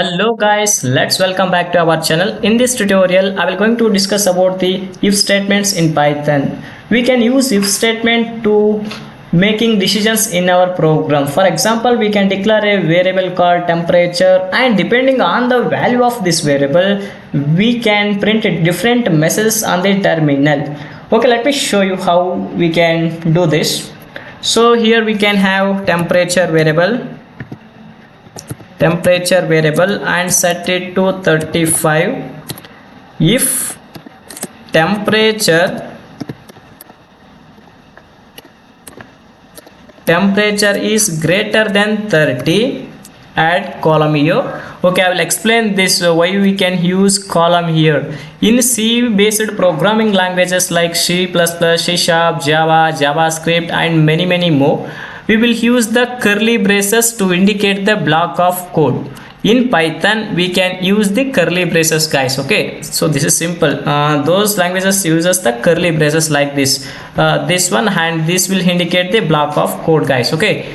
Hello guys, let's welcome back to our channel. In this tutorial, I will going to discuss about the if statements in Python. We can use if statement to making decisions in our program. For example, we can declare a variable called temperature, and depending on the value of this variable, we can print different messages on the terminal. Okay, let me show you how we can do this. So here we can have temperature variable and set it to 35. If temperature is greater than 30, add column here. Okay, I will explain this why we can use column here. In C based programming languages like C++, C Sharp, Java, JavaScript and many more, we will use the curly braces to indicate the block of code. In Python we can use the curly braces, guys. Okay, so this is simple. Those languages uses the curly braces like this, this one, and this will indicate the block of code, guys. Okay,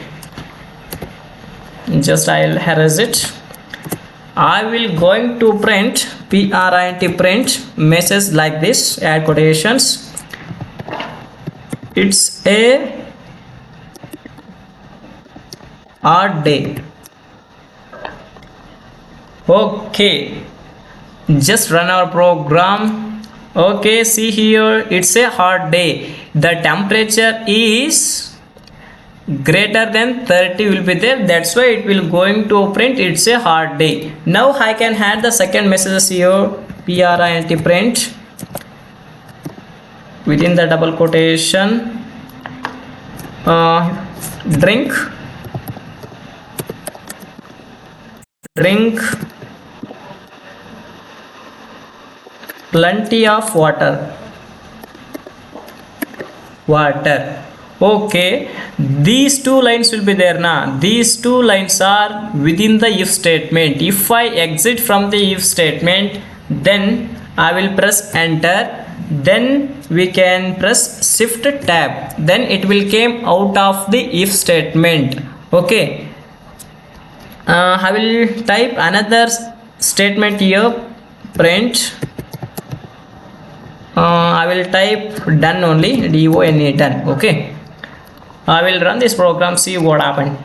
just I'll erase it. I will going to print print message like this, add quotations. It's a odd day. Okay, just run our program. Okay, see here, it's a hot day. The temperature is greater than 30 will be there, that's why it will going to print it's a hot day. Now I can add the second message here, print within the double quotation, drink plenty of water. Okay, these two lines will be there now. These two lines are within the if statement. If I exit from the if statement, then I will press enter, then we can press shift tab, then it will came out of the if statement. Okay, I will type another statement here, print. I will type done only, done, done. Okay, I will run this program, see what happened.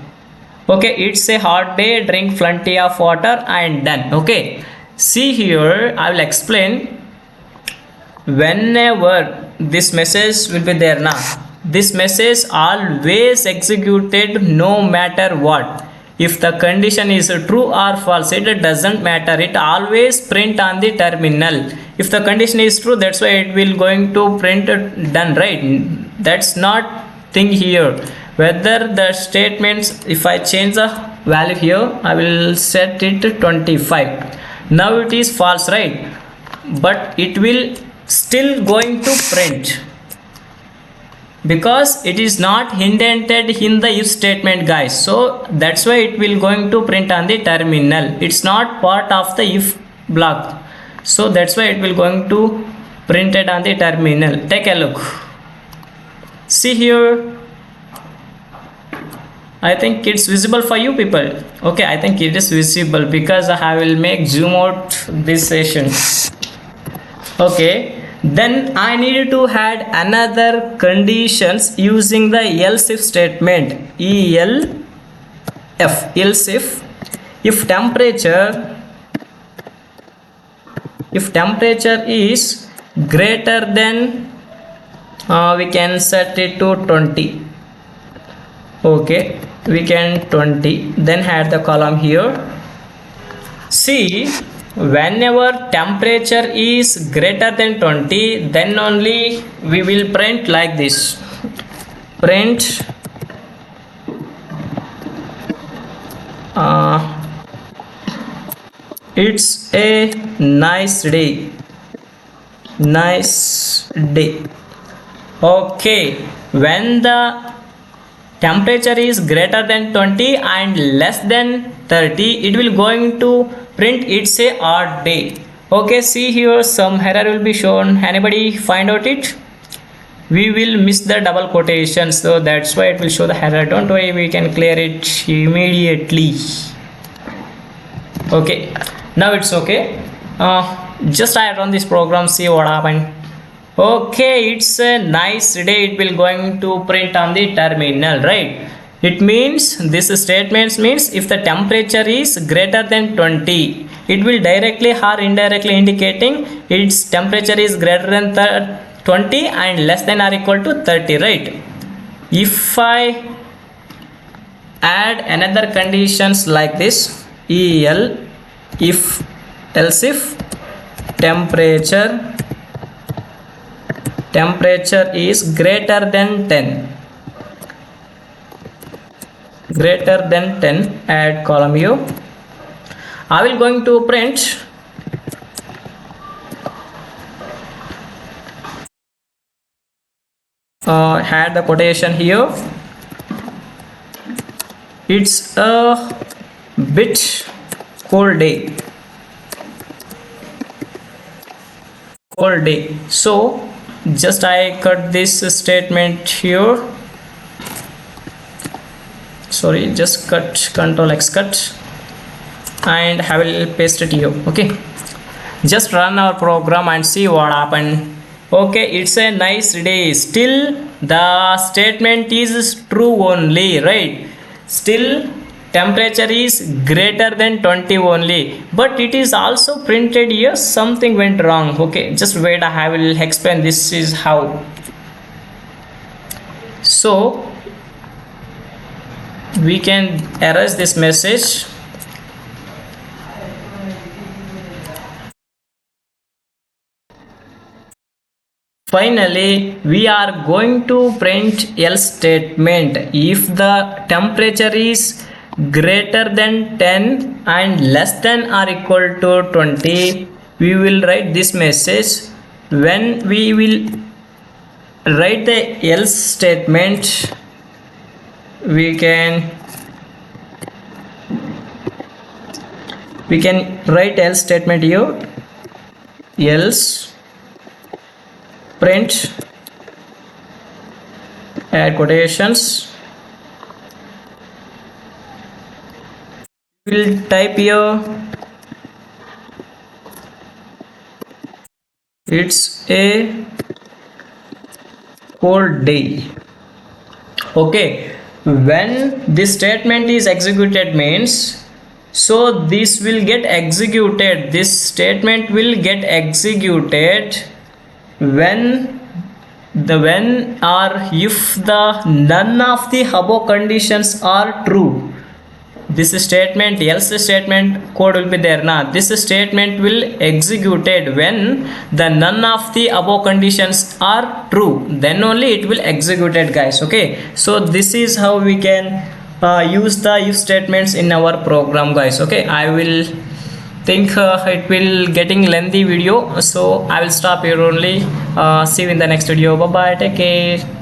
Okay, it's a hot day, drink plenty of water and done. Okay, see here, I will explain. Whenever this message will be there now, this message always executed no matter what. If the condition is true or false, it doesn't matter, it always print on the terminal. If the condition is true, that's why it will going to print done, right? That's not thing here. Whether the statements, if I change the value here, I will set it to 25. Now it is false, right? But it will still going to print because it is not indented in the if statement, guys. So that's why it will going to print on the terminal. It's not part of the if block, so that's why it will going to print it on the terminal. Take a look, see here. I think it's visible for you people. Okay, I think it is visible because I will make zoom out this session. Okay, then I need to add another conditions using the else if statement, else if temperature is greater than, we can set it to 20. Okay, we can 20, then add the column here. See, whenever temperature is greater than 20, then only we will print like this, print it's a nice day. Okay, when the temperature is greater than 20 and less than 30, it will going to print it's a odd day. Okay, see here, some error will be shown. Anybody find out it? We will miss the double quotation, so that's why it will show the error. Don't worry, we can clear it immediately. Okay, now it's okay. Just I run this program, see what happened. Okay, it's a nice day. It will going to print on the terminal, right? It means this statement means if the temperature is greater than 20, it will directly or indirectly indicating its temperature is greater than 20 and less than or equal to 30, right? If I add another conditions like this, if else if temperature is greater than 10, add column u. I will going to print add the quotation here. It's a bit cold day. So just I cut this statement here. Sorry, just cut, control X cut, and I will paste it here. Okay, just run our program and see what happened. Okay, it's a nice day. Still the statement is true only, right? Still temperature is greater than 20 only, but it is also printed here something went wrong. Okay, just wait, I will explain this is how. So we can erase this message. Finally, we are going to print else statement. If the temperature is greater than 10 and less than or equal to 20, we will write this message. When we will write the else statement, we can write else statement here. Else print, add quotations, we'll type here it's a cold day. Okay, when this statement is executed means, so this will get executed, this statement will get executed when or if the none of the above conditions are true. This statement, else statement code will be there now. This statement will executed when the none of the above conditions are true, then only it will executed, guys. Okay, so this is how we can use the if statements in our program, guys. Okay, I will think it will getting lengthy video, so I will stop here only. See you in the next video. Bye bye, take care.